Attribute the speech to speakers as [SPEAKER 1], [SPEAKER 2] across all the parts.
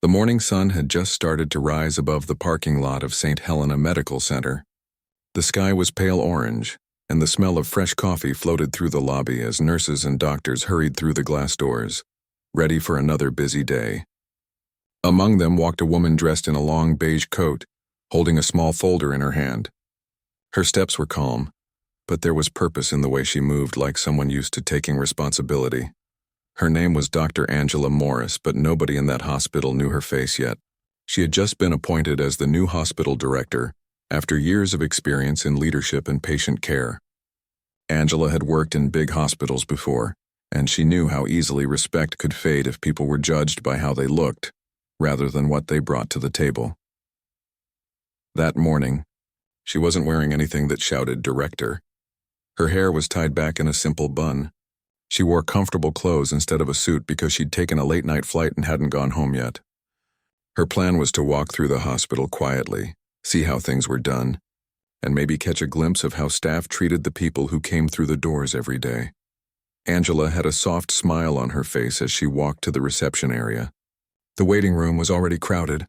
[SPEAKER 1] The morning sun had just started to rise above the parking lot of St. Helena Medical Center. The sky was pale orange, and the smell of fresh coffee floated through the lobby as nurses and doctors hurried through the glass doors, ready for another busy day. Among them walked a woman dressed in a long beige coat, holding a small folder in her hand. Her steps were calm, but there was purpose in the way she moved, like someone used to taking responsibility. Her name was Dr. Angela Morris, but nobody in that hospital knew her face yet. She had just been appointed as the new hospital director after years of experience in leadership and patient care. Angela had worked in big hospitals before, and she knew how easily respect could fade if people were judged by how they looked, rather than what they brought to the table. That morning, she wasn't wearing anything that shouted director. Her hair was tied back in a simple bun. She wore comfortable clothes instead of a suit because she'd taken a late-night flight and hadn't gone home yet. Her plan was to walk through the hospital quietly, see how things were done, and maybe catch a glimpse of how staff treated the people who came through the doors every day. Angela had a soft smile on her face as she walked to the reception area. The waiting room was already crowded.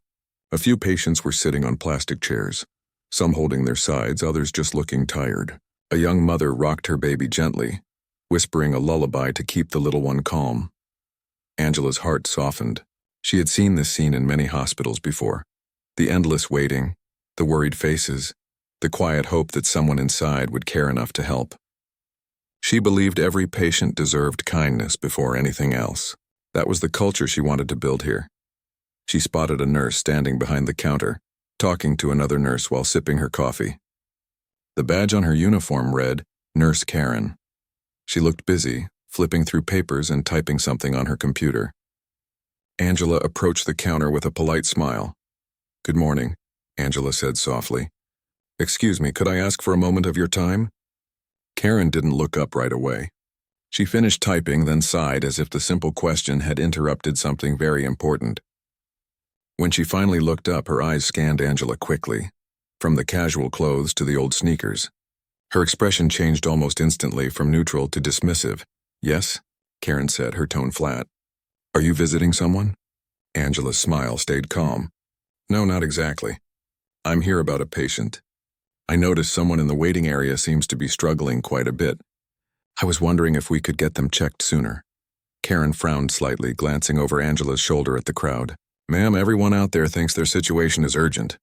[SPEAKER 1] A few patients were sitting on plastic chairs, some holding their sides, others just looking tired. A young mother rocked her baby gently, whispering a lullaby to keep the little one calm. Angela's heart softened. She had seen this scene in many hospitals before. The endless waiting, the worried faces, the quiet hope that someone inside would care enough to help. She believed every patient deserved kindness before anything else. That was the culture she wanted to build here. She spotted a nurse standing behind the counter, talking to another nurse while sipping her coffee. The badge on her uniform read, Nurse Karen. She looked busy, flipping through papers and typing something on her computer. Angela approached the counter with a polite smile. "Good morning," Angela said softly. "Excuse me, could I ask for a moment of your time?" Karen didn't look up right away. She finished typing, then sighed as if the simple question had interrupted something very important. When she finally looked up, her eyes scanned Angela quickly, from the casual clothes to the old sneakers. Her expression changed almost instantly from neutral to dismissive. "Yes," Karen said, her tone flat. "Are you visiting someone?" Angela's smile stayed calm. "No, not exactly. I'm here about a patient. I noticed someone in the waiting area seems to be struggling quite a bit. I was wondering if we could get them checked sooner." Karen frowned slightly, glancing over Angela's shoulder at the crowd. "Ma'am, everyone out there thinks their situation is urgent.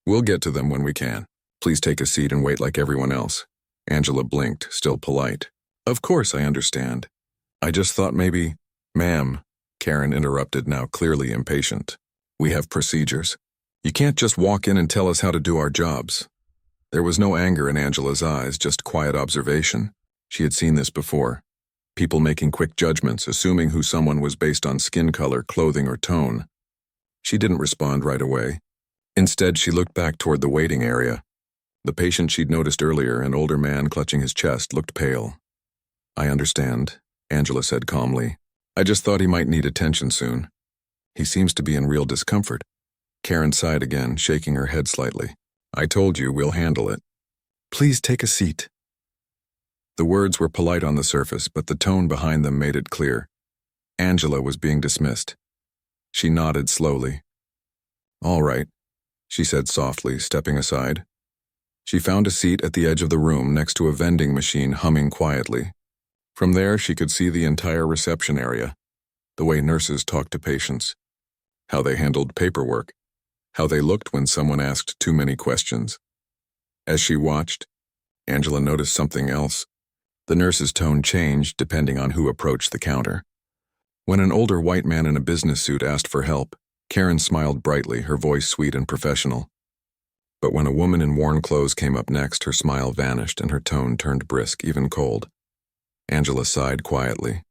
[SPEAKER 1] We'll get to them when we can. Please take a seat and wait like everyone else." Angela blinked, still polite. "Of course, I understand. I just thought maybe—" "Ma'am," Karen interrupted, now clearly impatient. "We have procedures. You can't just walk in and tell us how to do our jobs." There was no anger in Angela's eyes, just quiet observation. She had seen this before. People making quick judgments, assuming who someone was based on skin color, clothing, or tone. She didn't respond right away. Instead, she looked back toward the waiting area. The patient she'd noticed earlier, an older man clutching his chest, looked pale. "I understand," Angela said calmly. "I just thought he might need attention soon. He seems to be in real discomfort." Karen sighed again, shaking her head slightly. "I told you, we'll handle it. Please take a seat." The words were polite on the surface, but the tone behind them made it clear. Angela was being dismissed. She nodded slowly. "All right," she said softly, stepping aside. She found a seat at the edge of the room next to a vending machine humming quietly. From there, she could see the entire reception area, the way nurses talked to patients, how they handled paperwork, how they looked when someone asked too many questions. As she watched, Angela noticed something else. The nurse's tone changed depending on who approached the counter. When an older white man in a business suit asked for help, Karen smiled brightly, her voice sweet and professional. But when a woman in worn clothes came up next, her smile vanished and her tone turned brisk, even cold. Angela sighed quietly.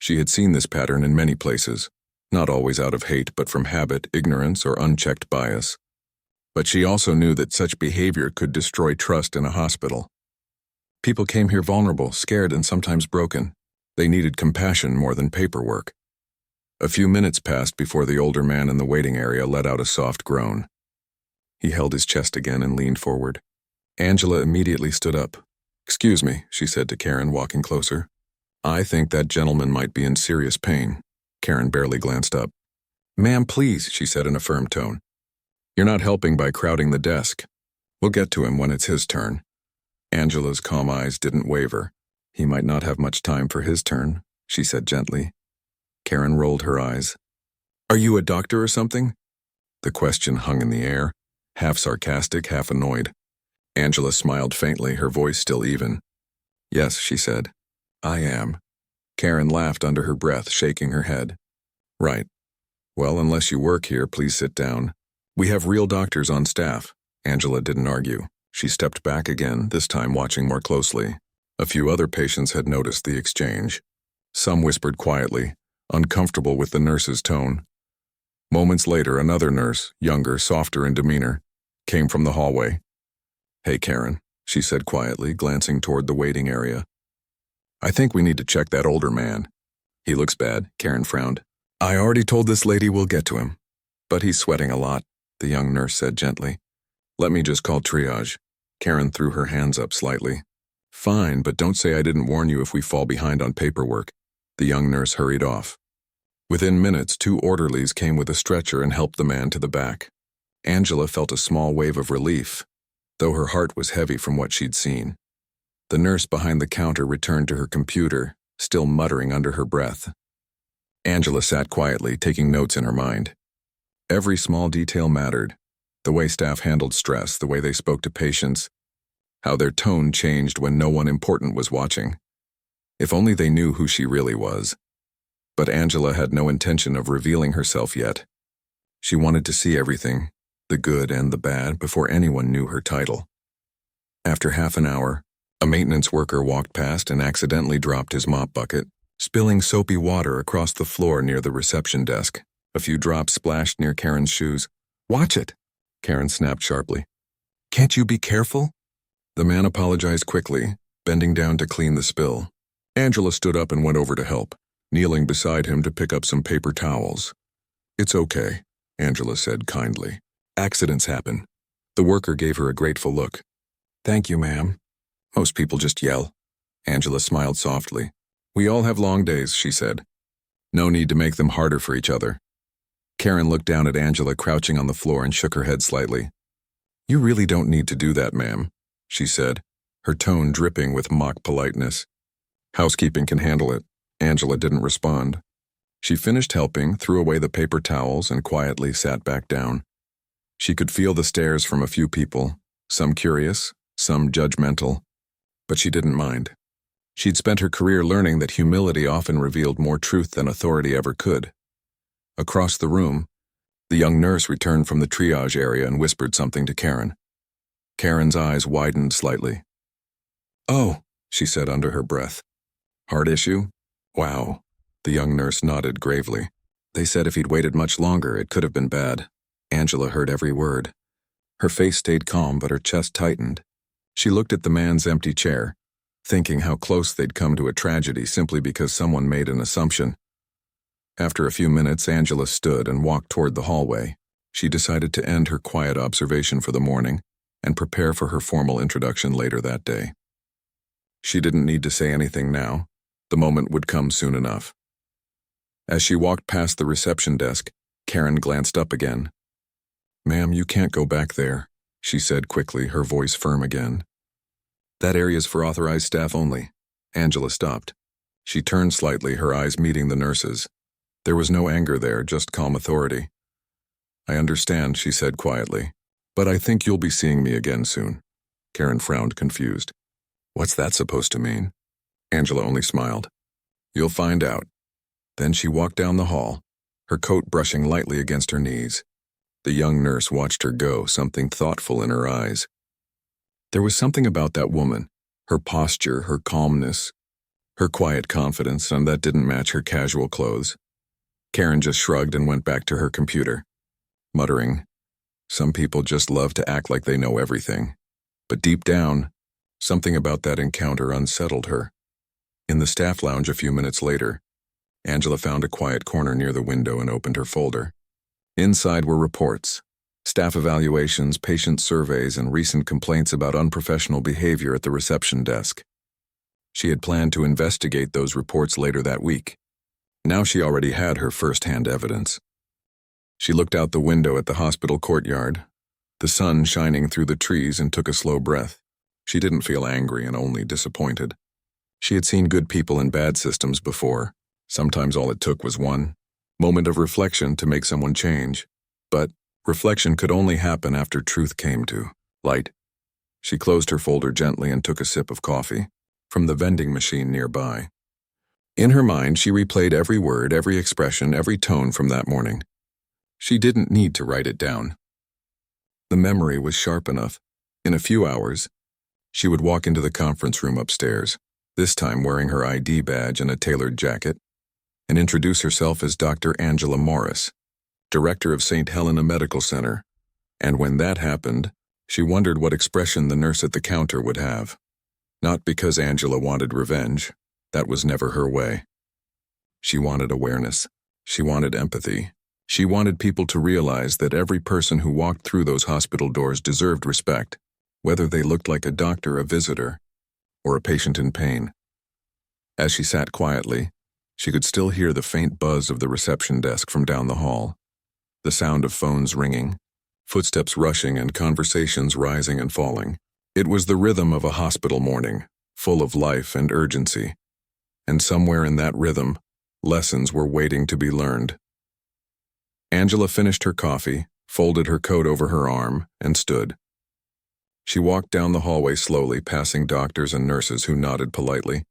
[SPEAKER 1] She had seen this pattern in many places, not always out of hate, but from habit, ignorance, or unchecked bias. But she also knew that such behavior could destroy trust in a hospital. People came here vulnerable, scared, and sometimes broken. They needed compassion more than paperwork. A few minutes passed before the older man in the waiting area let out a soft groan. He held his chest again and leaned forward. Angela immediately stood up. "Excuse me," she said to Karen, walking closer. "I think that gentleman might be in serious pain." Karen barely glanced up. Ma'am, please, she said in a firm tone. You're not helping by crowding the desk. We'll get to him when it's his turn. Angela's calm eyes didn't waver. He might not have much time for his turn, she said gently. Karen rolled her eyes. Are you a doctor or something? The question hung in the air, half sarcastic, half annoyed. Angela smiled faintly, her voice still even. Yes, she said. I am. Karen laughed under her breath, shaking her head. Right. Well, unless you work here, please sit down. We have real doctors on staff. Angela didn't argue. She stepped back again, this time watching more closely. A few other patients had noticed the exchange. Some whispered quietly, uncomfortable with the nurse's tone. Moments later, another nurse, younger, softer in demeanor, came from the hallway. Hey, Karen, she said quietly, glancing toward the waiting area. I think we need to check that older man. He looks bad, Karen frowned. I already told this lady we'll get to him. But he's sweating a lot, the young nurse said gently. Let me just call triage. Karen threw her hands up slightly. Fine, but don't say I didn't warn you if we fall behind on paperwork. The young nurse hurried off. Within minutes, 2 orderlies came with a stretcher and helped the man to the back. Angela felt a small wave of relief, though her heart was heavy from what she'd seen. The nurse behind the counter returned to her computer, still muttering under her breath. Angela sat quietly, taking notes in her mind. Every small detail mattered. The way staff handled stress, the way they spoke to patients, how their tone changed when no one important was watching. If only they knew who she really was. But Angela had no intention of revealing herself yet. She wanted to see everything, the good and the bad, before anyone knew her title. After half an hour, a maintenance worker walked past and accidentally dropped his mop bucket, spilling soapy water across the floor near the reception desk. A few drops splashed near Karen's shoes. Watch it, Karen snapped sharply. Can't you be careful? The man apologized quickly, bending down to clean the spill. Angela stood up and went over to help, kneeling beside him to pick up some paper towels. It's okay, Angela said kindly. Accidents happen. The worker gave her a grateful look. Thank you, ma'am. Most people just yell. Angela smiled softly. We all have long days, she said. No need to make them harder for each other. Karen looked down at Angela crouching on the floor and shook her head slightly. You really don't need to do that, ma'am, she said, her tone dripping with mock politeness. Housekeeping can handle it. Angela didn't respond. She finished helping, threw away the paper towels, and quietly sat back down. She could feel the stares from a few people, some curious, some judgmental, but she didn't mind. She'd spent her career learning that humility often revealed more truth than authority ever could. Across the room, the young nurse returned from the triage area and whispered something to Karen. Karen's eyes widened slightly. Oh, she said under her breath. Heart issue? Wow. The young nurse nodded gravely. They said if he'd waited much longer, it could have been bad. Angela heard every word. Her face stayed calm, but her chest tightened. She looked at the man's empty chair, thinking how close they'd come to a tragedy simply because someone made an assumption. After a few minutes, Angela stood and walked toward the hallway. She decided to end her quiet observation for the morning and prepare for her formal introduction later that day. She didn't need to say anything now. The moment would come soon enough. As she walked past the reception desk, Karen glanced up again. Ma'am, you can't go back there, she said quickly, her voice firm again. That area's for authorized staff only. Angela stopped. She turned slightly, her eyes meeting the nurse's. There was no anger there, just calm authority. I understand, she said quietly, but I think you'll be seeing me again soon. Karen frowned, confused. What's that supposed to mean? Angela only smiled. You'll find out. Then she walked down the hall, her coat brushing lightly against her knees. The young nurse watched her go, something thoughtful in her eyes. There was something about that woman, her posture, her calmness, her quiet confidence, and that didn't match her casual clothes. Karen just shrugged and went back to her computer, muttering, some people just love to act like they know everything. But deep down, something about that encounter unsettled her. In the staff lounge a few minutes later, Angela found a quiet corner near the window and opened her folder. Inside were reports, staff evaluations, patient surveys, and recent complaints about unprofessional behavior at the reception desk. She had planned to investigate those reports later that week. Now she already had her first-hand evidence. She looked out the window at the hospital courtyard, the sun shining through the trees, and took a slow breath. She didn't feel angry and only disappointed. She had seen good people in bad systems before. Sometimes all it took was one moment of reflection to make someone change. But reflection could only happen after truth came to light. She closed her folder gently and took a sip of coffee from the vending machine nearby. In her mind, she replayed every word, every expression, every tone from that morning. She didn't need to write it down. The memory was sharp enough. In a few hours, she would walk into the conference room upstairs, this time wearing her ID badge and a tailored jacket, and introduce herself as Dr. Angela Morris, director of St. Helena Medical Center. And when that happened, she wondered what expression the nurse at the counter would have. Not because Angela wanted revenge. That was never her way. She wanted awareness. She wanted empathy. She wanted people to realize that every person who walked through those hospital doors deserved respect, whether they looked like a doctor, a visitor, or a patient in pain. As she sat quietly, she could still hear the faint buzz of the reception desk from down the hall, the sound of phones ringing, footsteps rushing, and conversations rising and falling. It was the rhythm of a hospital morning, full of life and urgency. And somewhere in that rhythm, lessons were waiting to be learned. Angela finished her coffee, folded her coat over her arm, and stood. She walked down the hallway slowly, passing doctors and nurses who nodded politely,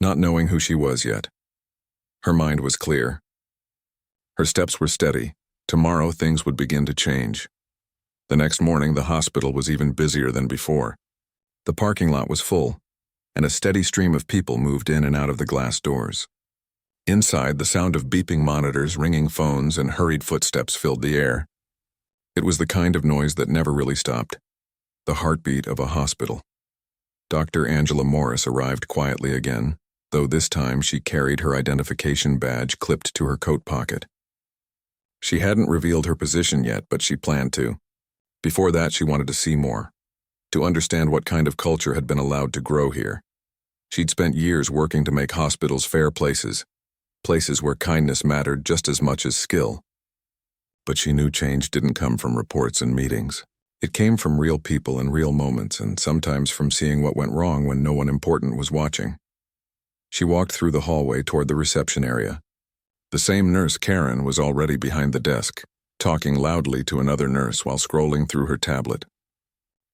[SPEAKER 1] not knowing who she was yet. Her mind was clear. Her steps were steady. Tomorrow things would begin to change. The next morning, the hospital was even busier than before. The parking lot was full, and a steady stream of people moved in and out of the glass doors. Inside, the sound of beeping monitors, ringing phones, and hurried footsteps filled the air. It was the kind of noise that never really stopped. The heartbeat of a hospital. Dr. Angela Morris arrived quietly again, though this time she carried her identification badge clipped to her coat pocket. She hadn't revealed her position yet, but she planned to. Before that, she wanted to see more, to understand what kind of culture had been allowed to grow here. She'd spent years working to make hospitals fair places where kindness mattered just as much as skill. But she knew change didn't come from reports and meetings. It came from real people and real moments, and sometimes from seeing what went wrong when no one important was watching. She walked through the hallway toward the reception area. The same nurse, Karen, was already behind the desk, talking loudly to another nurse while scrolling through her tablet.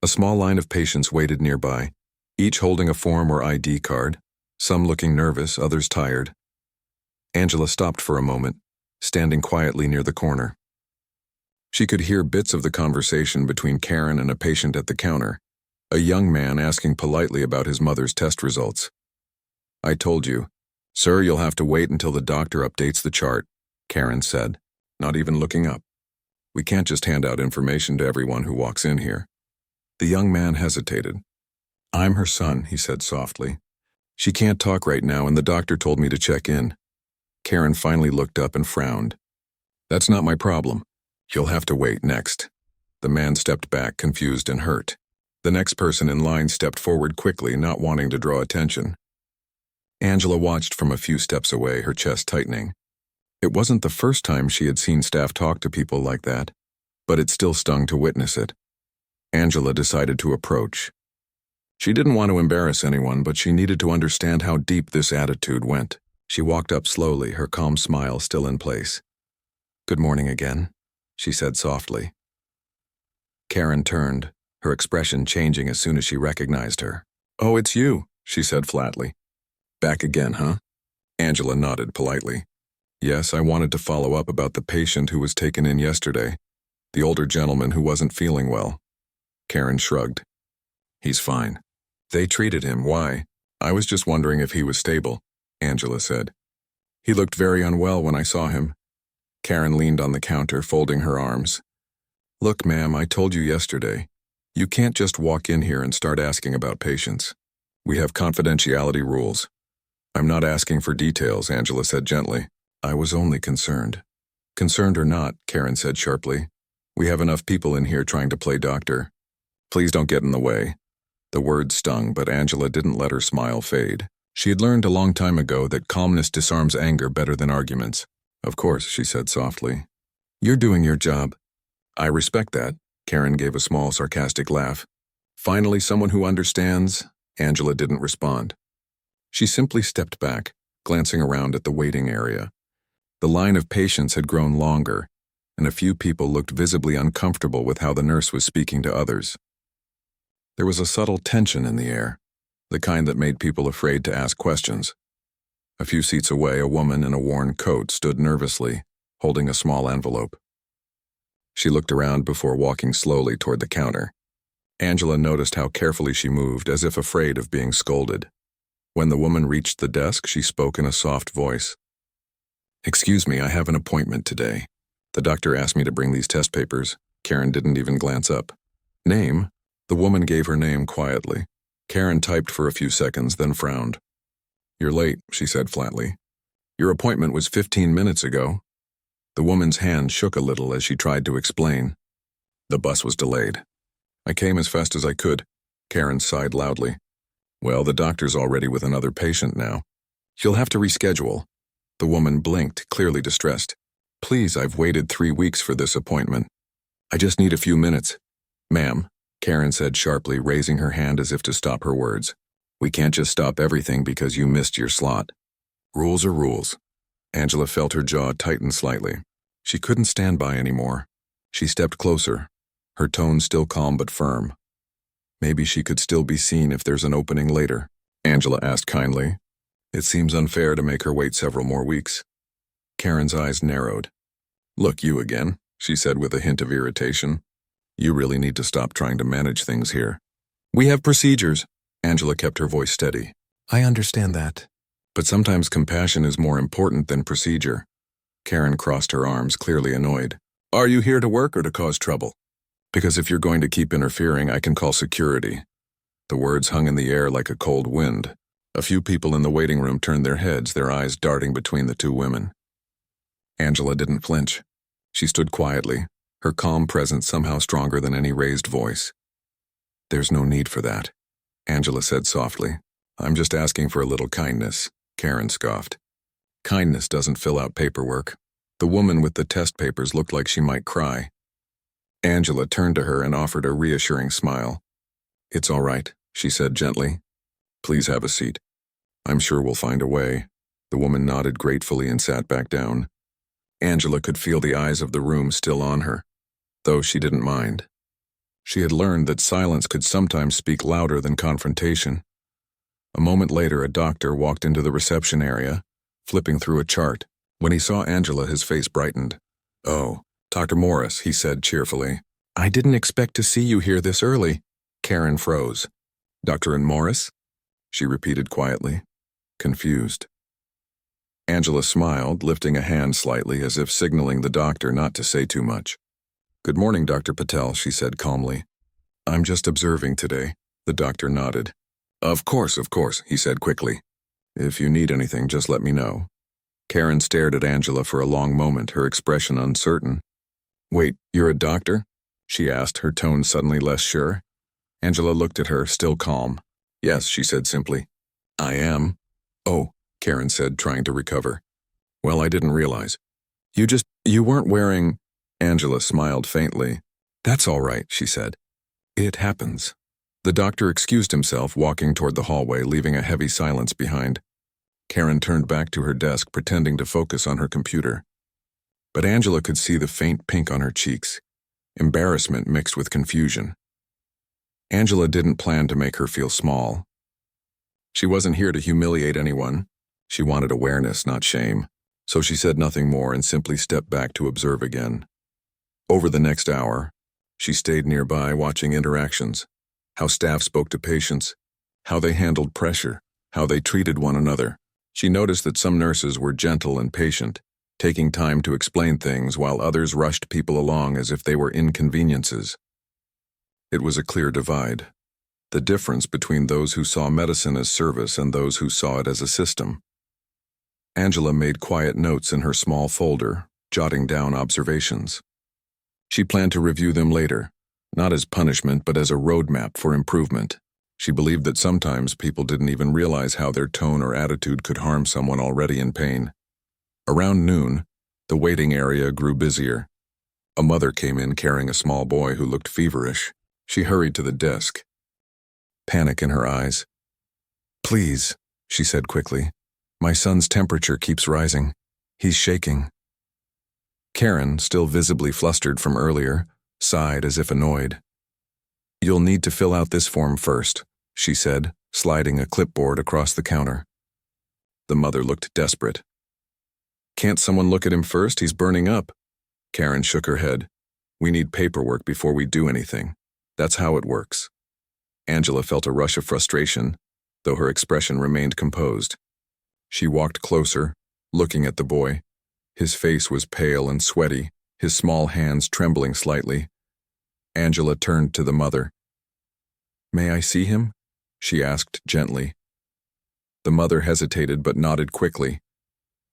[SPEAKER 1] A small line of patients waited nearby, each holding a form or ID card, some looking nervous, others tired. Angela stopped for a moment, standing quietly near the corner. She could hear bits of the conversation between Karen and a patient at the counter, a young man asking politely about his mother's test results. "I told you. Sir, you'll have to wait until the doctor updates the chart," Karen said, not even looking up. "We can't just hand out information to everyone who walks in here." The young man hesitated. "I'm her son," he said softly. "She can't talk right now, and the doctor told me to check in." Karen finally looked up and frowned. "That's not my problem. You'll have to wait next." The man stepped back, confused and hurt. The next person in line stepped forward quickly, not wanting to draw attention. Angela watched from a few steps away, her chest tightening. It wasn't the first time she had seen staff talk to people like that, but it still stung to witness it. Angela decided to approach. She didn't want to embarrass anyone, but she needed to understand how deep this attitude went. She walked up slowly, her calm smile still in place. "Good morning again," she said softly. Karen turned, her expression changing as soon as she recognized her. "Oh, it's you," she said flatly. "Back again, huh?" Angela nodded politely. "Yes, I wanted to follow up about the patient who was taken in yesterday, the older gentleman who wasn't feeling well." Karen shrugged. "He's fine. They treated him. Why?" "I was just wondering if he was stable," Angela said. "He looked very unwell when I saw him." Karen leaned on the counter, folding her arms. "Look, ma'am, I told you yesterday. You can't just walk in here and start asking about patients. We have confidentiality rules." "I'm not asking for details," Angela said gently. "I was only concerned." "Concerned or not," Karen said sharply, "we have enough people in here trying to play doctor. Please don't get in the way." The words stung, but Angela didn't let her smile fade. She had learned a long time ago that calmness disarms anger better than arguments. "Of course," she said softly. You're doing your job. I respect that. Karen gave a small sarcastic laugh. Finally, someone who understands. Angela didn't respond. She simply stepped back, glancing around at the waiting area. The line of patients had grown longer, and a few people looked visibly uncomfortable with how the nurse was speaking to others. There was a subtle tension in the air, the kind that made people afraid to ask questions. A few seats away, a woman in a worn coat stood nervously, holding a small envelope. She looked around before walking slowly toward the counter. Angela noticed how carefully she moved, as if afraid of being scolded. When the woman reached the desk, she spoke in a soft voice. "Excuse me, I have an appointment today. The doctor asked me to bring these test papers." Karen didn't even glance up. "Name?" The woman gave her name quietly. Karen typed for a few seconds, then frowned. "You're late," she said flatly. "Your appointment was 15 minutes ago." The woman's hand shook a little as she tried to explain. "The bus was delayed. I came as fast as I could." Karen sighed loudly. "Well, the doctor's already with another patient now. You'll have to reschedule." The woman blinked, clearly distressed. "Please, I've waited 3 weeks for this appointment. I just need a few minutes." "Ma'am," Karen said sharply, raising her hand as if to stop her words. "We can't just stop everything because you missed your slot. Rules are rules." Angela felt her jaw tighten slightly. She couldn't stand by anymore. She stepped closer, her tone still calm but firm. "Maybe she could still be seen if there's an opening later," Angela asked kindly. "It seems unfair to make her wait several more weeks." Karen's eyes narrowed. "Look, you again," she said with a hint of irritation. "You really need to stop trying to manage things here." "We have procedures." Angela kept her voice steady. "I understand that. But sometimes compassion is more important than procedure." Karen crossed her arms, clearly annoyed. "Are you here to work or to cause trouble?" "Because if you're going to keep interfering, I can call security." The words hung in the air like a cold wind. A few people in the waiting room turned their heads, their eyes darting between the two women. Angela didn't flinch. She stood quietly, her calm presence somehow stronger than any raised voice. "There's no need for that," Angela said softly. "I'm just asking for a little kindness," Karen scoffed. "Kindness doesn't fill out paperwork." The woman with the test papers looked like she might cry. Angela turned to her and offered a reassuring smile. "It's all right," she said gently. "Please have a seat. I'm sure we'll find a way." The woman nodded gratefully and sat back down. Angela could feel the eyes of the room still on her, though she didn't mind. She had learned that silence could sometimes speak louder than confrontation. A moment later, a doctor walked into the reception area, flipping through a chart. When he saw Angela, his face brightened. "Oh, Dr. Morris," he said cheerfully. "I didn't expect to see you here this early." Karen froze. "Dr. Morris?" she repeated quietly, confused. Angela smiled, lifting a hand slightly as if signaling the doctor not to say too much. "Good morning, Dr. Patel," she said calmly. "I'm just observing today." The doctor nodded. Of course," he said quickly. "If you need anything, just let me know." Karen stared at Angela for a long moment, her expression uncertain. "Wait, you're a doctor?" she asked, her tone suddenly less sure. Angela looked at her, still calm. "Yes," she said simply. "I am." "Oh," Karen said, trying to recover. "Well, I didn't realize. You weren't wearing—" Angela smiled faintly. "That's all right," she said. "It happens." The doctor excused himself, walking toward the hallway, leaving a heavy silence behind. Karen turned back to her desk, pretending to focus on her computer. But Angela could see the faint pink on her cheeks, embarrassment mixed with confusion. Angela didn't plan to make her feel small. She wasn't here to humiliate anyone. She wanted awareness, not shame. So she said nothing more and simply stepped back to observe again. Over the next hour, she stayed nearby, watching interactions, how staff spoke to patients, how they handled pressure, how they treated one another. She noticed that some nurses were gentle and patient, taking time to explain things while others rushed people along as if they were inconveniences. It was a clear divide. The difference between those who saw medicine as service and those who saw it as a system. Angela made quiet notes in her small folder, jotting down observations. She planned to review them later, not as punishment but as a roadmap for improvement. She believed that sometimes people didn't even realize how their tone or attitude could harm someone already in pain. Around noon, the waiting area grew busier. A mother came in carrying a small boy who looked feverish. She hurried to the desk, panic in her eyes. "Please," she said quickly. "My son's temperature keeps rising. He's shaking." Karen, still visibly flustered from earlier, sighed as if annoyed. "You'll need to fill out this form first," she said, sliding a clipboard across the counter. The mother looked desperate. "Can't someone look at him first? He's burning up." Karen shook her head. "We need paperwork before we do anything. That's how it works." Angela felt a rush of frustration, though her expression remained composed. She walked closer, looking at the boy. His face was pale and sweaty, his small hands trembling slightly. Angela turned to the mother. "May I see him?" she asked gently. The mother hesitated but nodded quickly.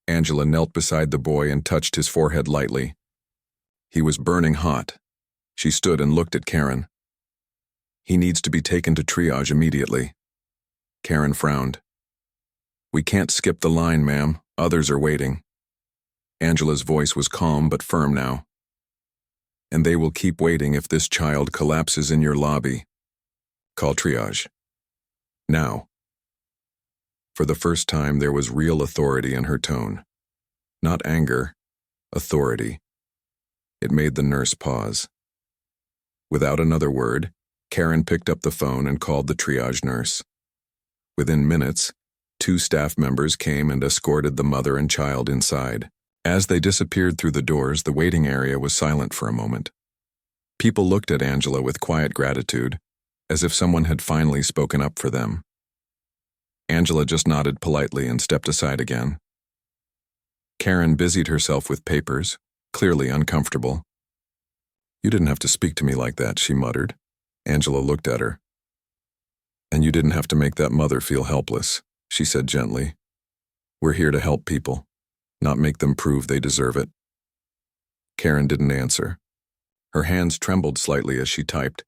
[SPEAKER 1] Angela knelt beside the boy and touched his forehead lightly. He was burning hot. She stood and looked at Karen. "He needs to be taken to triage immediately." Karen frowned. "We can't skip the line, ma'am. Others are waiting." Angela's voice was calm but firm now. "And they will keep waiting if this child collapses in your lobby. Call triage. Now." For the first time, there was real authority in her tone. Not anger, authority. It made the nurse pause. Without another word, Karen picked up the phone and called the triage nurse. Within minutes, 2 staff members came and escorted the mother and child inside. As they disappeared through the doors, the waiting area was silent for a moment. People looked at Angela with quiet gratitude, as if someone had finally spoken up for them. Angela just nodded politely and stepped aside again. Karen busied herself with papers, clearly uncomfortable. "You didn't have to speak to me like that," she muttered. Angela looked at her. "And you didn't have to make that mother feel helpless," she said gently. "We're here to help people, not make them prove they deserve it." Karen didn't answer. Her hands trembled slightly as she typed.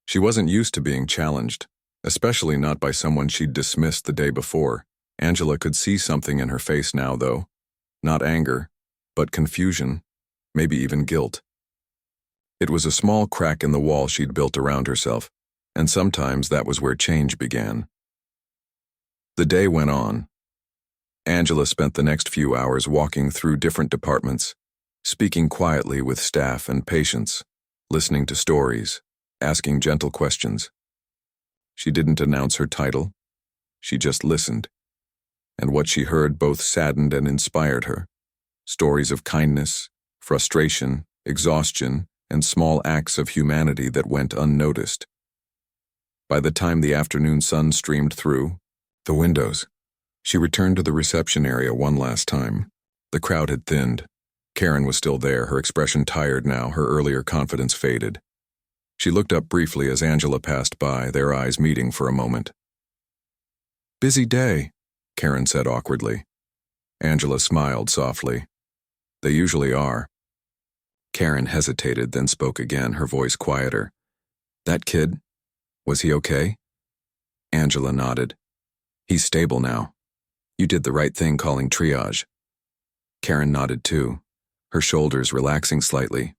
[SPEAKER 1] She wasn't used to being challenged, especially not by someone she'd dismissed the day before. Angela could see something in her face now, though. Not anger, but confusion, maybe even guilt. It was a small crack in the wall she'd built around herself, and sometimes that was where change began. The day went on. Angela spent the next few hours walking through different departments, speaking quietly with staff and patients, listening to stories, asking gentle questions. She didn't announce her title. She just listened. And what she heard both saddened and inspired her. Stories of kindness, frustration, exhaustion, and small acts of humanity that went unnoticed. By the time the afternoon sun streamed through the windows, she returned to the reception area one last time. The crowd had thinned. Karen was still there, her expression tired now, her earlier confidence faded. She looked up briefly as Angela passed by, their eyes meeting for a moment. "Busy day," Karen said awkwardly. Angela smiled softly. "They usually are." Karen hesitated, then spoke again, her voice quieter. "That kid, was he okay?" Angela nodded. "He's stable now. You did the right thing calling triage." Karen nodded too, her shoulders relaxing slightly.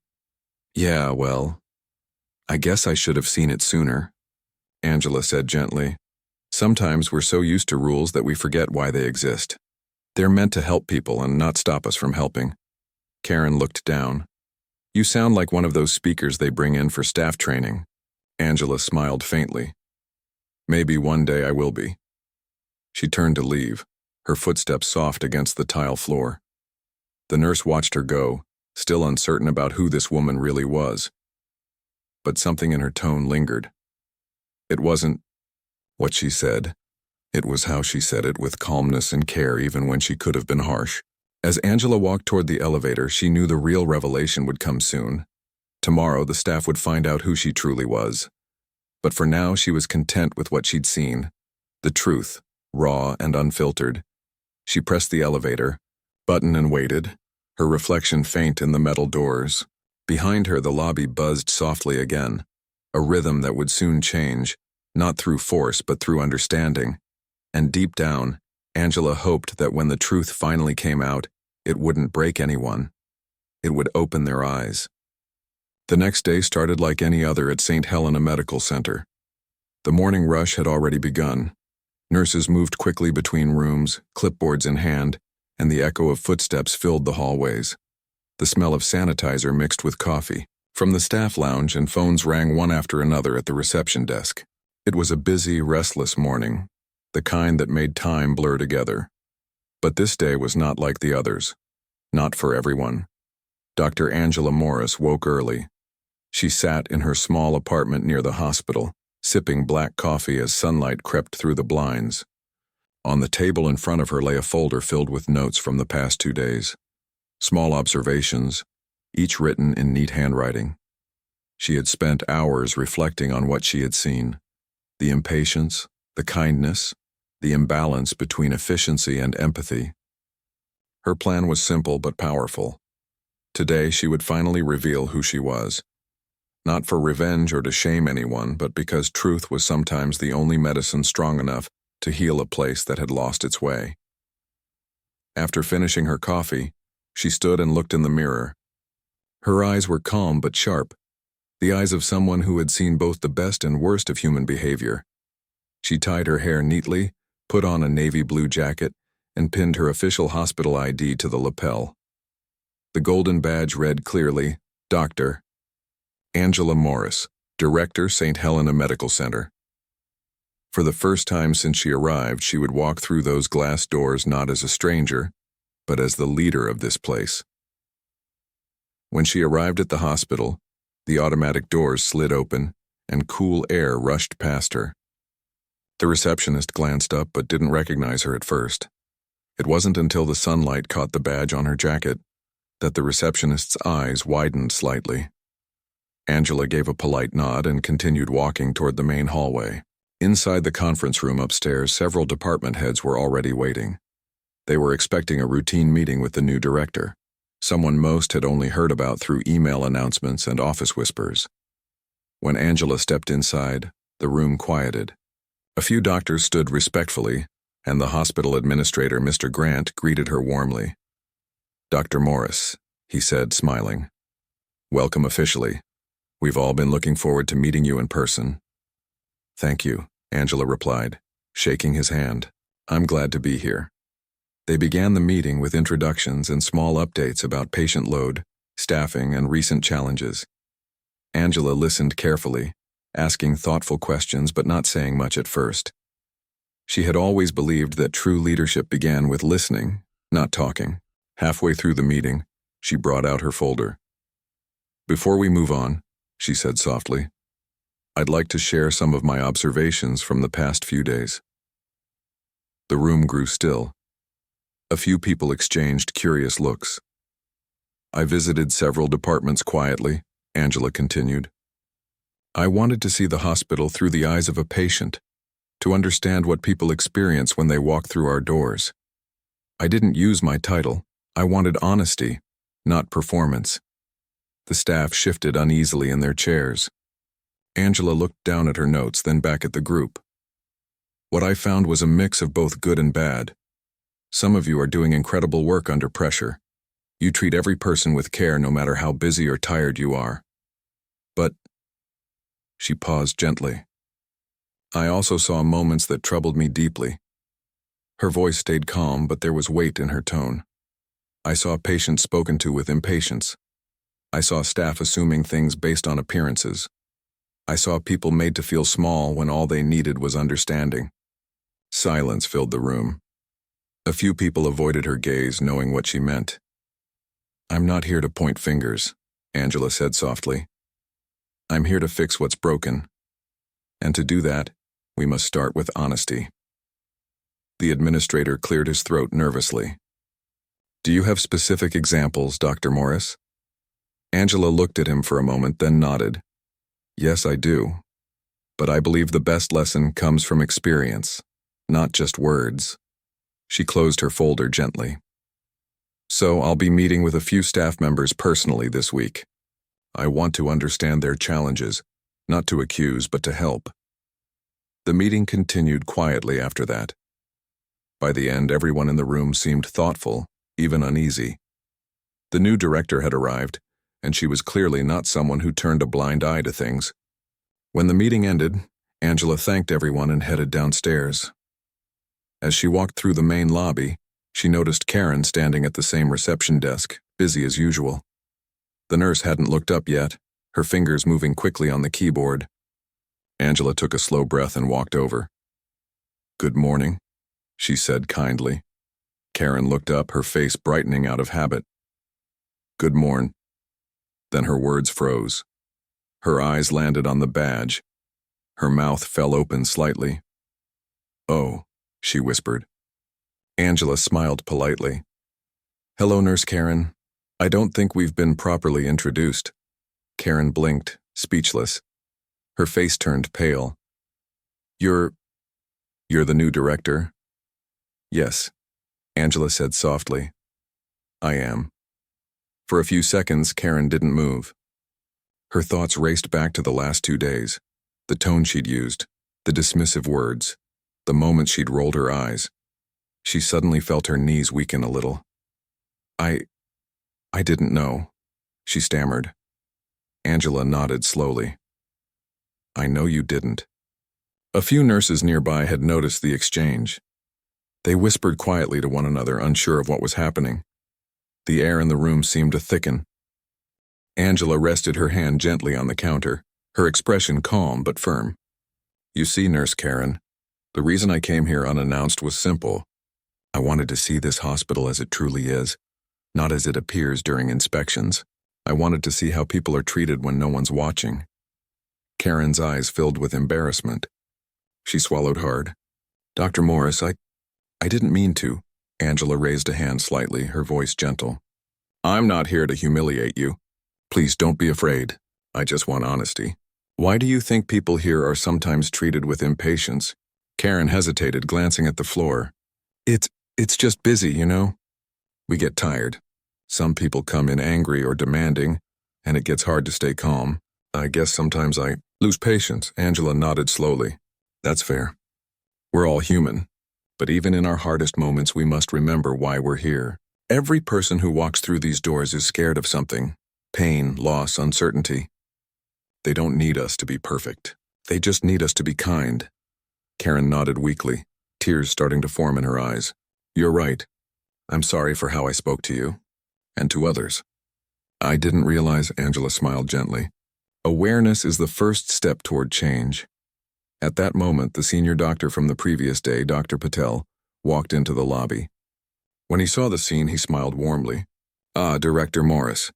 [SPEAKER 1] "Yeah, well, I guess I should have seen it sooner," Angela said gently. "Sometimes we're so used to rules that we forget why they exist. They're meant to help people and not stop us from helping." Karen looked down. "You sound like one of those speakers they bring in for staff training." Angela smiled faintly. "Maybe one day I will be." She turned to leave, her footsteps soft against the tile floor. The nurse watched her go, still uncertain about who this woman really was. But something in her tone lingered. It wasn't what she said. It was how she said it, with calmness and care even when she could have been harsh. As Angela walked toward the elevator, she knew the real revelation would come soon. Tomorrow, the staff would find out who she truly was. But for now, she was content with what she'd seen. The truth, raw and unfiltered. She pressed the elevator button and waited, her reflection faint in the metal doors. Behind her, the lobby buzzed softly again, a rhythm that would soon change, not through force but through understanding. And deep down, Angela hoped that when the truth finally came out, it wouldn't break anyone. It would open their eyes. The next day started like any other at St. Helena Medical Center. The morning rush had already begun. Nurses moved quickly between rooms, clipboards in hand, and the echo of footsteps filled the hallways. The smell of sanitizer mixed with coffee from the staff lounge, and phones rang one after another at the reception desk. It was a busy, restless morning, the kind that made time blur together. But this day was not like the others. Not for everyone. Dr. Angela Morris woke early. She sat in her small apartment near the hospital, sipping black coffee as sunlight crept through the blinds. On the table in front of her lay a folder filled with notes from the past 2 days. Small observations, each written in neat handwriting. She had spent hours reflecting on what she had seen. The impatience, the kindness, the imbalance between efficiency and empathy. Her plan was simple but powerful. Today she would finally reveal who she was. Not for revenge or to shame anyone, but because truth was sometimes the only medicine strong enough to heal a place that had lost its way. After finishing her coffee, she stood and looked in the mirror. Her eyes were calm but sharp, the eyes of someone who had seen both the best and worst of human behavior. She tied her hair neatly, put on a navy blue jacket, and pinned her official hospital ID to the lapel. The golden badge read clearly, Dr. Angela Morris, Director, St. Helena Medical Center. For the first time since she arrived, she would walk through those glass doors not as a stranger, but as the leader of this place. When she arrived at the hospital, the automatic doors slid open, and cool air rushed past her. The receptionist glanced up but didn't recognize her at first. It wasn't until the sunlight caught the badge on her jacket that the receptionist's eyes widened slightly. Angela gave a polite nod and continued walking toward the main hallway. Inside the conference room upstairs, several department heads were already waiting. They were expecting a routine meeting with the new director, someone most had only heard about through email announcements and office whispers. When Angela stepped inside, the room quieted. A few doctors stood respectfully, and the hospital administrator, Mr. Grant, greeted her warmly. Dr. Morris, he said, smiling. Welcome officially. We've all been looking forward to meeting you in person. Thank you, Angela replied, shaking his hand. I'm glad to be here. They began the meeting with introductions and small updates about patient load, staffing, and recent challenges. Angela listened carefully, asking thoughtful questions but not saying much at first. She had always believed that true leadership began with listening, not talking. Halfway through the meeting, she brought out her folder. Before we move on, she said softly, I'd like to share some of my observations from the past few days. The room grew still. A few people exchanged curious looks. I visited several departments quietly, Angela continued. I wanted to see the hospital through the eyes of a patient, to understand what people experience when they walk through our doors. I didn't use my title. I wanted honesty, not performance. The staff shifted uneasily in their chairs. Angela looked down at her notes, then back at the group. What I found was a mix of both good and bad. Some of you are doing incredible work under pressure. You treat every person with care no matter how busy or tired you are. But, she paused gently. I also saw moments that troubled me deeply. Her voice stayed calm, but there was weight in her tone. I saw patients spoken to with impatience. I saw staff assuming things based on appearances. I saw people made to feel small when all they needed was understanding. Silence filled the room. A few people avoided her gaze, knowing what she meant. I'm not here to point fingers, Angela said softly. I'm here to fix what's broken. And to do that, we must start with honesty. The administrator cleared his throat nervously. Do you have specific examples, Dr. Morris? Angela looked at him for a moment, then nodded. Yes, I do. But I believe the best lesson comes from experience, not just words. She closed her folder gently. So I'll be meeting with a few staff members personally this week. I want to understand their challenges, not to accuse, but to help. The meeting continued quietly after that. By the end, everyone in the room seemed thoughtful, even uneasy. The new director had arrived, and she was clearly not someone who turned a blind eye to things. When the meeting ended, Angela thanked everyone and headed downstairs. As she walked through the main lobby, she noticed Karen standing at the same reception desk, busy as usual. The nurse hadn't looked up yet, her fingers moving quickly on the keyboard. Angela took a slow breath and walked over. "Good morning," she said kindly. Karen looked up, her face brightening out of habit. "Good morn." Then her words froze. Her eyes landed on the badge. Her mouth fell open slightly. "Oh," she whispered. Angela smiled politely. "Hello, Nurse Karen. I don't think we've been properly introduced." Karen blinked, speechless. Her face turned pale. You're the new director?" "Yes," Angela said softly. "I am." For a few seconds, Karen didn't move. Her thoughts raced back to the last 2 days, the tone she'd used, the dismissive words, the moment she'd rolled her eyes. She suddenly felt her knees weaken a little. I didn't know," she stammered. Angela nodded slowly. "I know you didn't." A few nurses nearby had noticed the exchange. They whispered quietly to one another, unsure of what was happening. The air in the room seemed to thicken. Angela rested her hand gently on the counter, her expression calm but firm. "You see, Nurse Karen, the reason I came here unannounced was simple. I wanted to see this hospital as it truly is, not as it appears during inspections. I wanted to see how people are treated when no one's watching." Karen's eyes filled with embarrassment. She swallowed hard. "Dr. Morris, I didn't mean to." Angela raised a hand slightly, her voice gentle. "I'm not here to humiliate you. Please don't be afraid. I just want honesty. Why do you think people here are sometimes treated with impatience?" Karen hesitated, glancing at the floor. It's just busy, you know? We get tired. Some people come in angry or demanding, and it gets hard to stay calm. I guess sometimes I lose patience." Angela nodded slowly. "That's fair. We're all human. But even in our hardest moments, we must remember why we're here. Every person who walks through these doors is scared of something. Pain, loss, uncertainty. They don't need us to be perfect. They just need us to be kind." Karen nodded weakly, tears starting to form in her eyes. "You're right. I'm sorry for how I spoke to you. And to others." "I didn't realize," Angela smiled gently. "Awareness is the first step toward change." At that moment, the senior doctor from the previous day, Dr. Patel, walked into the lobby. When he saw the scene, he smiled warmly. "Ah, Director Morris.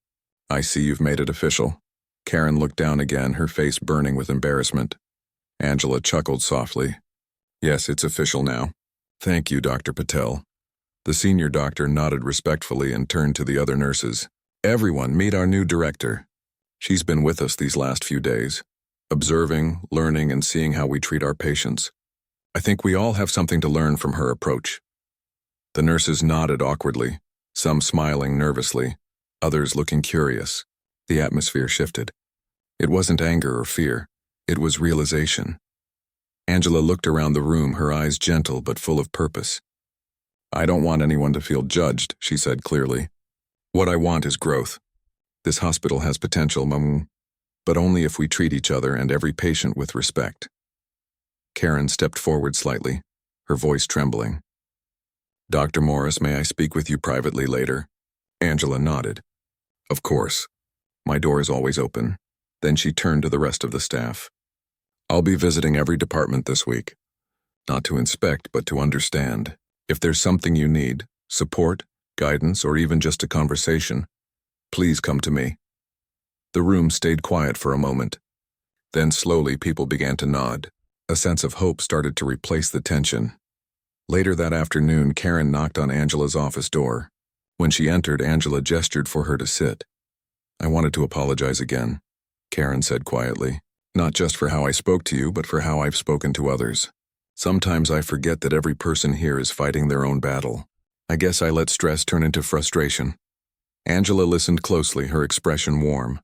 [SPEAKER 1] I see you've made it official." Karen looked down again, her face burning with embarrassment. Angela chuckled softly. "Yes, it's official now." "Thank you, Dr. Patel." The senior doctor nodded respectfully and turned to the other nurses. "Everyone, meet our new director. She's been with us these last few days, observing, learning, and seeing how we treat our patients. I think we all have something to learn from her approach." The nurses nodded awkwardly, some smiling nervously, others looking curious. The atmosphere shifted. It wasn't anger or fear. It was realization. Angela looked around the room, her eyes gentle but full of purpose. "I don't want anyone to feel judged," she said clearly. "What I want is growth. This hospital has potential, but only if we treat each other and every patient with respect." Karen stepped forward slightly, her voice trembling. "Dr. Morris, may I speak with you privately later?" Angela nodded. "Of course. My door is always open." Then she turned to the rest of the staff. "I'll be visiting every department this week. Not to inspect, but to understand. If there's something you need, support, guidance, or even just a conversation, please come to me." The room stayed quiet for a moment. Then slowly people began to nod. A sense of hope started to replace the tension. Later that afternoon, Karen knocked on Angela's office door. When she entered, Angela gestured for her to sit. "I wanted to apologize again," Karen said quietly. "Not just for how I spoke to you, but for how I've spoken to others. Sometimes I forget that every person here is fighting their own battle. I guess I let stress turn into frustration." Angela listened closely, her expression warm.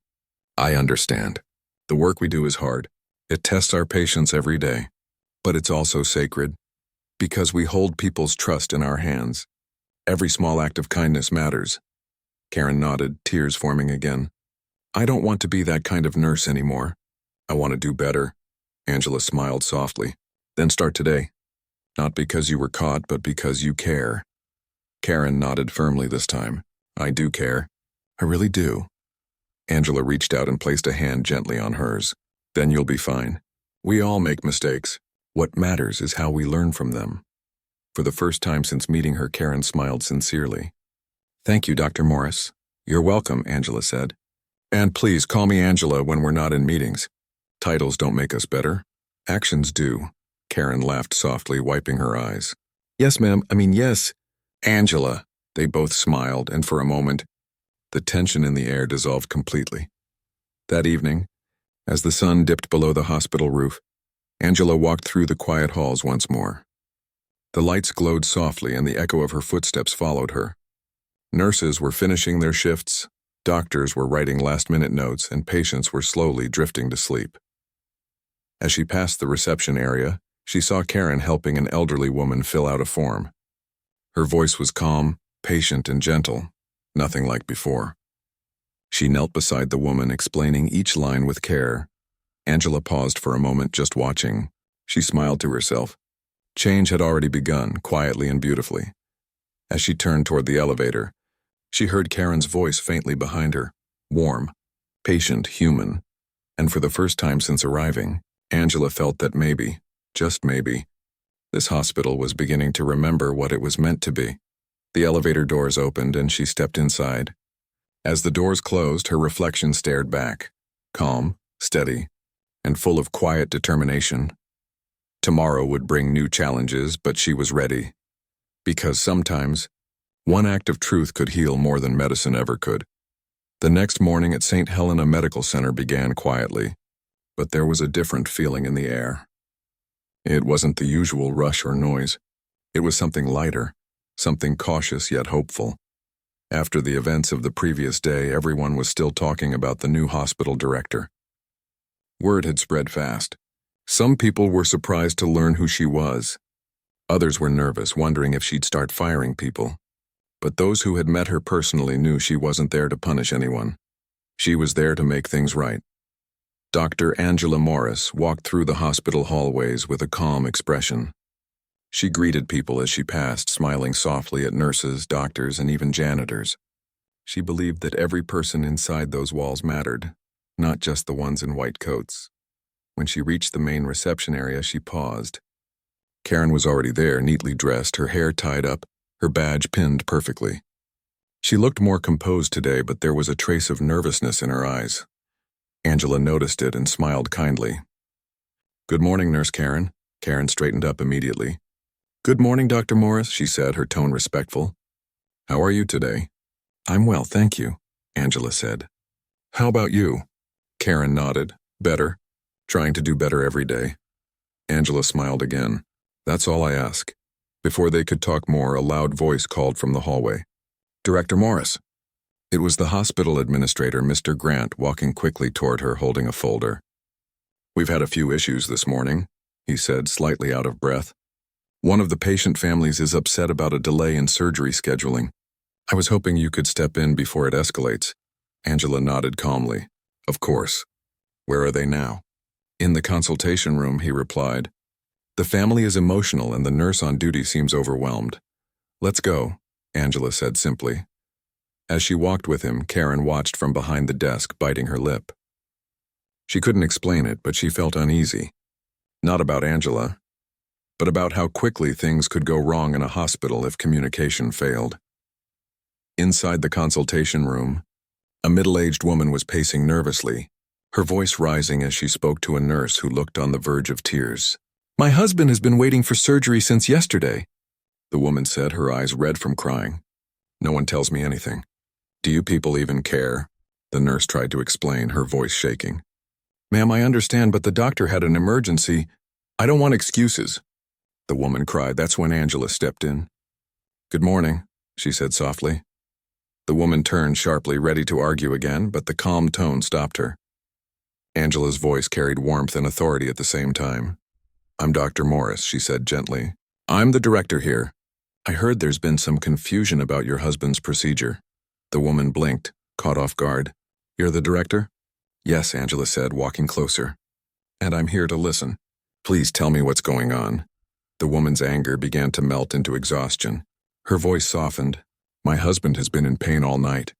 [SPEAKER 1] "I understand. The work we do is hard. It tests our patience every day. But it's also sacred. Because we hold people's trust in our hands. Every small act of kindness matters." Karen nodded, tears forming again. I don't want to be that kind of nurse anymore. I want to do better. Angela smiled softly. Then start today. Not because you were caught, but because you care. Karen nodded firmly this time. I do care. I really do. Angela reached out and placed a hand gently on hers. Then you'll be fine. We all make mistakes. What matters is how we learn from them. For the first time since meeting her, Karen smiled sincerely. Thank you, Dr. Morris. You're welcome, Angela said. And please call me Angela when we're not in meetings. Titles don't make us better. Actions do. Karen laughed softly, wiping her eyes. Yes, ma'am. Yes. Angela. They both smiled, and for a moment, the tension in the air dissolved completely. That evening, as the sun dipped below the hospital roof, Angela walked through the quiet halls once more. The lights glowed softly, and the echo of her footsteps followed her. Nurses were finishing their shifts, doctors were writing last-minute notes, and patients were slowly drifting to sleep. As she passed the reception area, she saw Karen helping an elderly woman fill out a form. Her voice was calm, patient, and gentle, nothing like before. She knelt beside the woman, explaining each line with care. Angela paused for a moment, just watching. She smiled to herself. Change had already begun, quietly and beautifully. As she turned toward the elevator, she heard Karen's voice faintly behind her, warm, patient, human. And for the first time since arriving, Angela felt that maybe, just maybe, this hospital was beginning to remember what it was meant to be. The elevator doors opened and she stepped inside. As the doors closed, her reflection stared back, calm, steady, and full of quiet determination. Tomorrow would bring new challenges, but she was ready. Because sometimes, one act of truth could heal more than medicine ever could. The next morning at St. Helena Medical Center began quietly, but there was a different feeling in the air. It wasn't the usual rush or noise. It was something lighter, something cautious yet hopeful. After the events of the previous day, everyone was still talking about the new hospital director. Word had spread fast. Some people were surprised to learn who she was. Others were nervous, wondering if she'd start firing people. But those who had met her personally knew she wasn't there to punish anyone. She was there to make things right. Dr. Angela Morris walked through the hospital hallways with a calm expression. She greeted people as she passed, smiling softly at nurses, doctors, and even janitors. She believed that every person inside those walls mattered, not just the ones in white coats. When she reached the main reception area, she paused. Karen was already there, neatly dressed, her hair tied up, her badge pinned perfectly. She looked more composed today, but there was a trace of nervousness in her eyes. Angela noticed it and smiled kindly. Good morning, Nurse Karen. Karen straightened up immediately. Good morning, Dr. Morris, she said, her tone respectful. How are you today? I'm well, thank you, Angela said. How about you? Karen nodded. Better. Trying to do better every day. Angela smiled again. That's all I ask. Before they could talk more, a loud voice called from the hallway. Director Morris. It was the hospital administrator, Mr. Grant, walking quickly toward her, holding a folder. We've had a few issues this morning, he said, slightly out of breath. One of the patient families is upset about a delay in surgery scheduling. I was hoping you could step in before it escalates. Angela nodded calmly. Of course. Where are they now? In the consultation room, he replied. The family is emotional and the nurse on duty seems overwhelmed. Let's go, Angela said simply. As she walked with him, Karen watched from behind the desk, biting her lip. She couldn't explain it, but she felt uneasy. Not about Angela, but about how quickly things could go wrong in a hospital if communication failed. Inside the consultation room, a middle-aged woman was pacing nervously, her voice rising as she spoke to a nurse who looked on the verge of tears. My husband has been waiting for surgery since yesterday, the woman said, her eyes red from crying. No one tells me anything. Do you people even care? The nurse tried to explain, her voice shaking. Ma'am, I understand, but the doctor had an emergency. I don't want excuses, the woman cried. That's when Angela stepped in. Good morning, she said softly. The woman turned sharply, ready to argue again, but the calm tone stopped her. Angela's voice carried warmth and authority at the same time. I'm Dr. Morris, she said gently. I'm the director here. I heard there's been some confusion about your husband's procedure. The woman blinked, caught off guard. You're the director? Yes, Angela said, walking closer. And I'm here to listen. Please tell me what's going on. The woman's anger began to melt into exhaustion. Her voice softened. My husband has been in pain all night.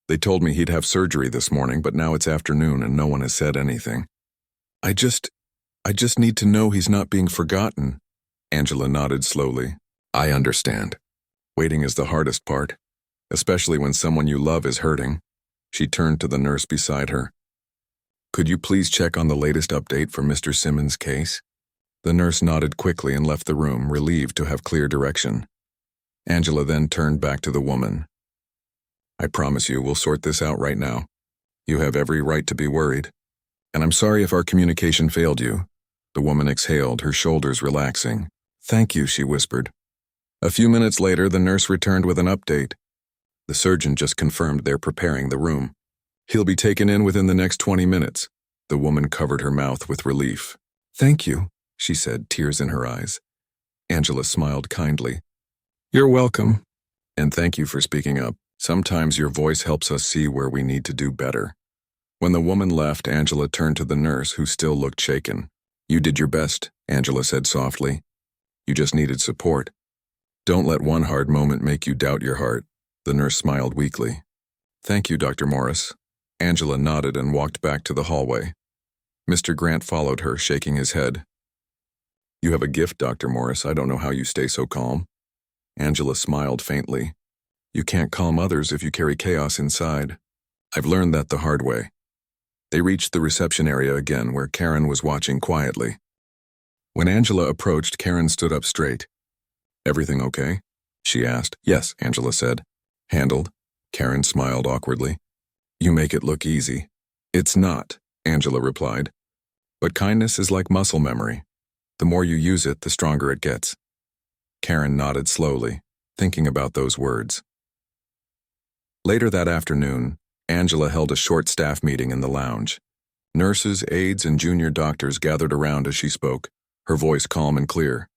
[SPEAKER 1] They told me he'd have surgery this morning, but now it's afternoon and no one has said anything. I just need to know he's not being forgotten. Angela nodded slowly. I understand. Waiting is the hardest part, especially when someone you love is hurting. She turned to the nurse beside her. Could you please check on the latest update for Mr. Simmons' case? The nurse nodded quickly and left the room, relieved to have clear direction. Angela then turned back to the woman. I promise you we'll sort this out right now. You have every right to be worried. And I'm sorry if our communication failed you. The woman exhaled, her shoulders relaxing. Thank you, she whispered. A few minutes later, the nurse returned with an update. The surgeon just confirmed they're preparing the room. He'll be taken in within the next 20 minutes. The woman covered her mouth with relief. Thank you, she said, tears in her eyes. Angela smiled kindly. You're welcome. And thank you for speaking up. Sometimes your voice helps us see where we need to do better. When the woman left, Angela turned to the nurse, who still looked shaken. You did your best, Angela said softly. You just needed support. Don't let one hard moment make you doubt your heart. The nurse smiled weakly. Thank you, Dr. Morris. Angela nodded and walked back to the hallway. Mr. Grant followed her, shaking his head. You have a gift, Dr. Morris. I don't know how you stay so calm. Angela smiled faintly. You can't calm others if you carry chaos inside. I've learned that the hard way. They reached the reception area again, where Karen was watching quietly. When Angela approached, Karen stood up straight. Everything okay? She asked. Yes, Angela said. Handled? Karen smiled awkwardly. You make it look easy. It's not, Angela replied. But kindness is like muscle memory. The more you use it, the stronger it gets. Karen nodded slowly, thinking about those words. Later that afternoon, Angela held a short staff meeting in the lounge. Nurses, aides, and junior doctors gathered around as she spoke, her voice calm and clear.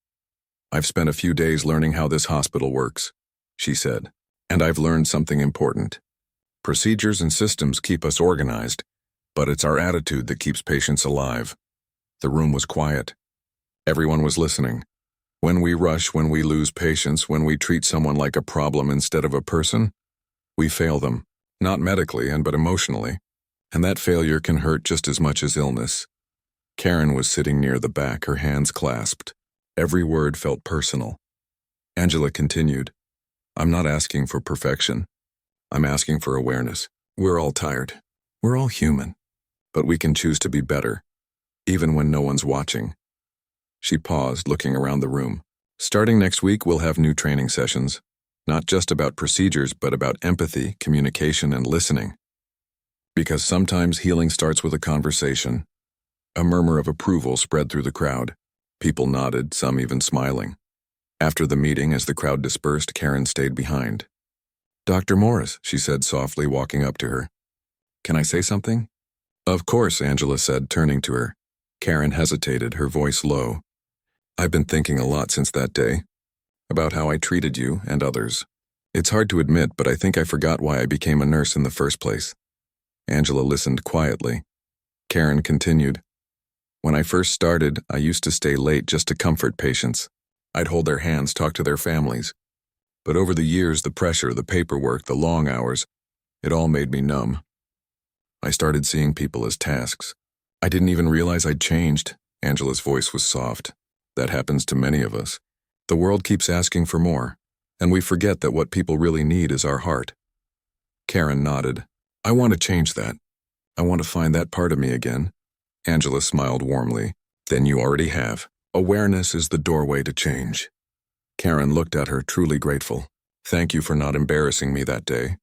[SPEAKER 1] I've spent a few days learning how this hospital works, she said, and I've learned something important. Procedures and systems keep us organized, but it's our attitude that keeps patients alive. The room was quiet. Everyone was listening. When we rush, when we lose patience, when we treat someone like a problem instead of a person, we fail them, not medically but emotionally, and that failure can hurt just as much as illness. Karen was sitting near the back, her hands clasped. Every word felt personal. Angela continued, I'm not asking for perfection. I'm asking for awareness. We're all tired. We're all human. But we can choose to be better, even when no one's watching. She paused, looking around the room. Starting next week, we'll have new training sessions. Not just about procedures, but about empathy, communication, and listening. Because sometimes healing starts with a conversation. A murmur of approval spread through the crowd. People nodded, some even smiling. After the meeting, as the crowd dispersed, Karen stayed behind. Dr. Morris, she said softly, walking up to her. Can I say something? Of course, Angela said, turning to her. Karen hesitated, her voice low. I've been thinking a lot since that day. About how I treated you and others. It's hard to admit, but I think I forgot why I became a nurse in the first place. Angela listened quietly. Karen continued. When I first started, I used to stay late just to comfort patients. I'd hold their hands, talk to their families. But over the years, the pressure, the paperwork, the long hours, it all made me numb. I started seeing people as tasks. I didn't even realize I'd changed. Angela's voice was soft. That happens to many of us. The world keeps asking for more, and we forget that what people really need is our heart. Karen nodded. I want to change that. I want to find that part of me again. Angela smiled warmly. Then you already have. Awareness is the doorway to change. Karen looked at her, truly grateful. Thank you for not embarrassing me that day.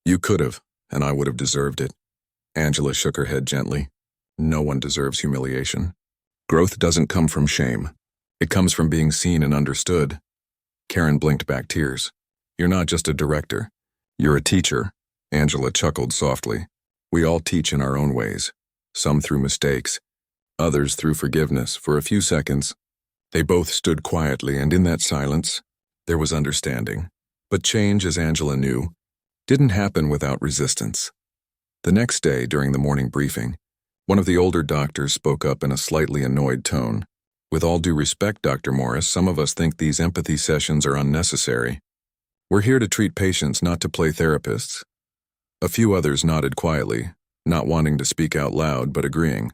[SPEAKER 1] You could have, and I would have deserved it. Angela shook her head gently. No one deserves humiliation. Growth doesn't come from shame. It comes from being seen and understood. Karen blinked back tears. You're not just a director. You're a teacher. Angela chuckled softly. We all teach in our own ways. Some through mistakes, others through forgiveness. For a few seconds, they both stood quietly, and in that silence, there was understanding. But change, as Angela knew, didn't happen without resistance. The next day, during the morning briefing, one of the older doctors spoke up in a slightly annoyed tone. "With all due respect, Dr. Morris, some of us think these empathy sessions are unnecessary. We're here to treat patients, not to play therapists." A few others nodded quietly, not wanting to speak out loud but agreeing.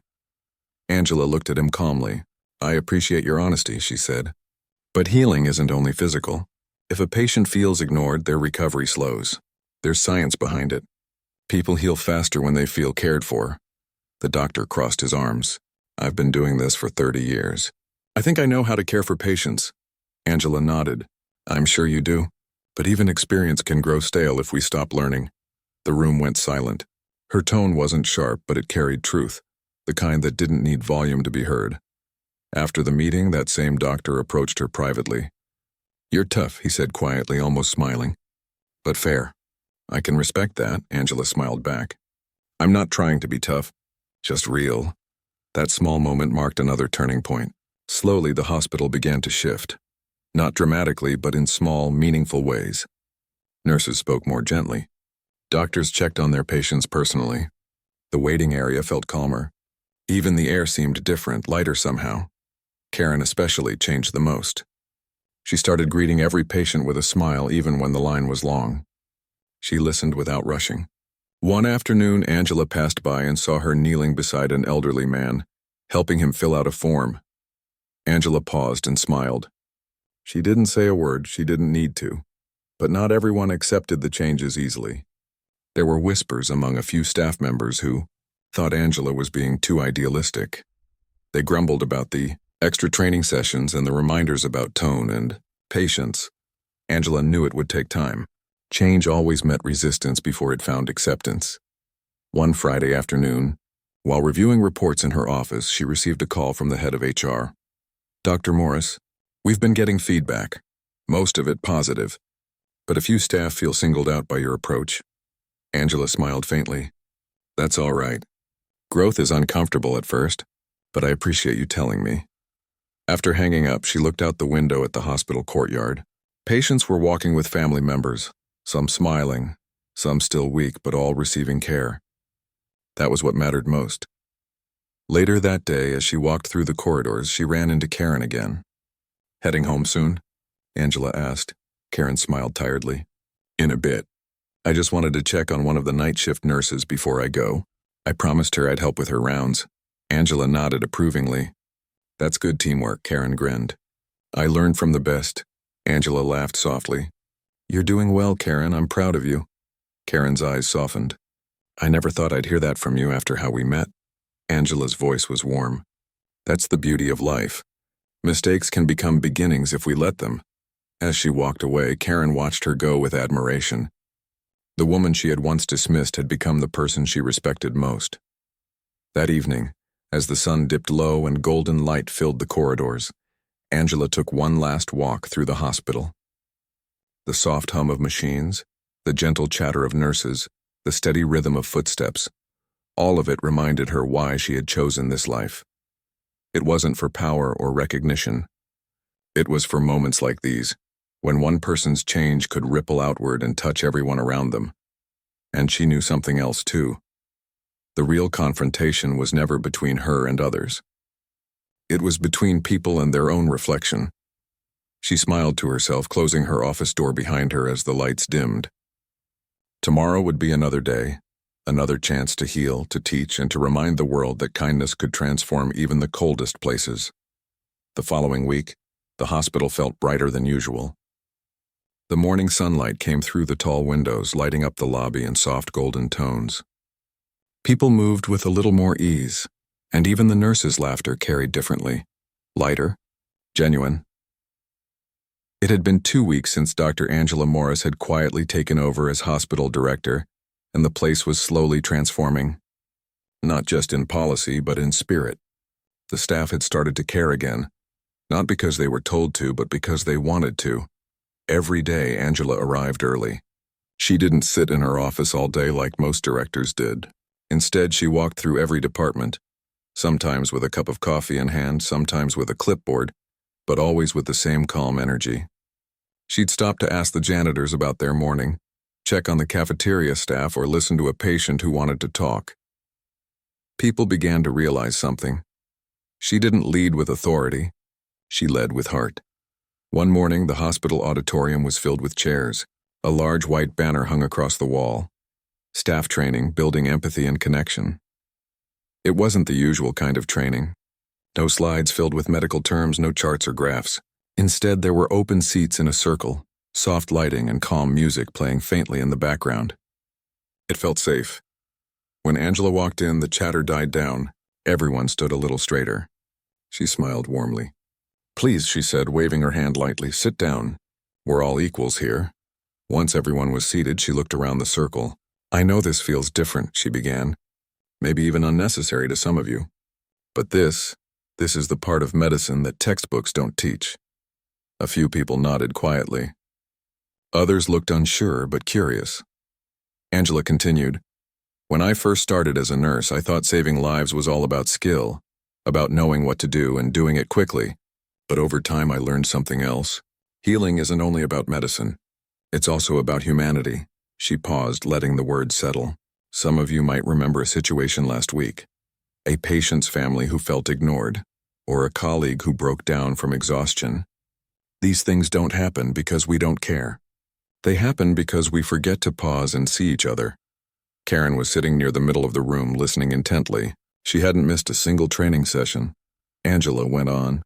[SPEAKER 1] Angela looked at him calmly. "I appreciate your honesty," she said. "But healing isn't only physical. If a patient feels ignored, their recovery slows. There's science behind it. People heal faster when they feel cared for." The doctor crossed his arms. "I've been doing this for 30 years. I think I know how to care for patients." Angela nodded. "I'm sure you do. But even experience can grow stale if we stop learning." The room went silent. Her tone wasn't sharp, but it carried truth, the kind that didn't need volume to be heard. After the meeting, that same doctor approached her privately. "You're tough," he said quietly, almost smiling. "But fair." "I can respect that," Angela smiled back. "I'm not trying to be tough, just real." That small moment marked another turning point. Slowly, the hospital began to shift. Not dramatically, but in small, meaningful ways. Nurses spoke more gently. Doctors checked on their patients personally. The waiting area felt calmer. Even the air seemed different, lighter somehow. Karen especially changed the most. She started greeting every patient with a smile, even when the line was long. She listened without rushing. One afternoon, Angela passed by and saw her kneeling beside an elderly man, helping him fill out a form. Angela paused and smiled. She didn't say a word, she didn't need to. But not everyone accepted the changes easily. There were whispers among a few staff members who thought Angela was being too idealistic. They grumbled about the extra training sessions and the reminders about tone and patience. Angela knew it would take time. Change always met resistance before it found acceptance. One Friday afternoon, while reviewing reports in her office, she received a call from the head of HR. "Dr. Morris, we've been getting feedback, most of it positive, but a few staff feel singled out by your approach." Angela smiled faintly. "That's all right. Growth is uncomfortable at first, but I appreciate you telling me." After hanging up, she looked out the window at the hospital courtyard. Patients were walking with family members, some smiling, some still weak, but all receiving care. That was what mattered most. Later that day, as she walked through the corridors, she ran into Karen again. "Heading home soon?" Angela asked. Karen smiled tiredly. "In a bit. I just wanted to check on one of the night shift nurses before I go. I promised her I'd help with her rounds." Angela nodded approvingly. "That's good teamwork," Karen grinned. "I learned from the best." Angela laughed softly. "You're doing well, Karen. I'm proud of you." Karen's eyes softened. "I never thought I'd hear that from you after how we met." Angela's voice was warm. "That's the beauty of life. Mistakes can become beginnings if we let them." As she walked away, Karen watched her go with admiration. The woman she had once dismissed had become the person she respected most. That evening, as the sun dipped low and golden light filled the corridors, Angela took one last walk through the hospital. The soft hum of machines, the gentle chatter of nurses, the steady rhythm of footsteps, all of it reminded her why she had chosen this life. It wasn't for power or recognition. It was for moments like these, when one person's change could ripple outward and touch everyone around them. And she knew something else too. The real confrontation was never between her and others. It was between people and their own reflection. She smiled to herself, closing her office door behind her as the lights dimmed. Tomorrow would be another day, another chance to heal, to teach, and to remind the world that kindness could transform even the coldest places. The following week, the hospital felt brighter than usual. The morning sunlight came through the tall windows, lighting up the lobby in soft golden tones. People moved with a little more ease, and even the nurses' laughter carried differently, lighter, genuine. It had been 2 weeks since Dr. Angela Morris had quietly taken over as hospital director, and the place was slowly transforming. Not just in policy, but in spirit. The staff had started to care again, not because they were told to, but because they wanted to. Every day, Angela arrived early. She didn't sit in her office all day like most directors did. Instead, she walked through every department, sometimes with a cup of coffee in hand, sometimes with a clipboard, but always with the same calm energy. She'd stop to ask the janitors about their morning, check on the cafeteria staff, or listen to a patient who wanted to talk. People began to realize something. She didn't lead with authority. She led with heart. One morning, the hospital auditorium was filled with chairs. A large white banner hung across the wall. Staff training, building empathy and connection. It wasn't the usual kind of training. No slides filled with medical terms, no charts or graphs. Instead, there were open seats in a circle, soft lighting and calm music playing faintly in the background. It felt safe. When Angela walked in, the chatter died down. Everyone stood a little straighter. She smiled warmly. "Please," she said, waving her hand lightly, "sit down. We're all equals here." Once everyone was seated, she looked around the circle. "I know this feels different," she began. "Maybe even unnecessary to some of you. But this is the part of medicine that textbooks don't teach." A few people nodded quietly. Others looked unsure but curious. Angela continued, "When I first started as a nurse, I thought saving lives was all about skill, about knowing what to do and doing it quickly. But over time I learned something else. Healing isn't only about medicine. It's also about humanity." She paused, letting the words settle. "Some of you might remember a situation last week. A patient's family who felt ignored, or a colleague who broke down from exhaustion. These things don't happen because we don't care. They happen because we forget to pause and see each other." Karen was sitting near the middle of the room, listening intently. She hadn't missed a single training session. Angela went on,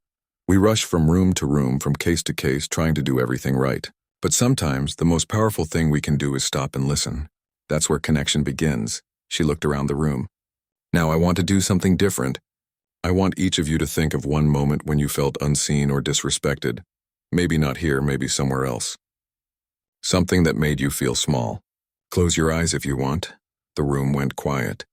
[SPEAKER 1] "We rush from room to room, from case to case, trying to do everything right. But sometimes the most powerful thing we can do is stop and listen. That's where connection begins." She looked around the room. "Now I want to do something different. I want each of you to think of one moment when you felt unseen or disrespected. Maybe not here, maybe somewhere else. Something that made you feel small. Close your eyes if you want." The room went quiet.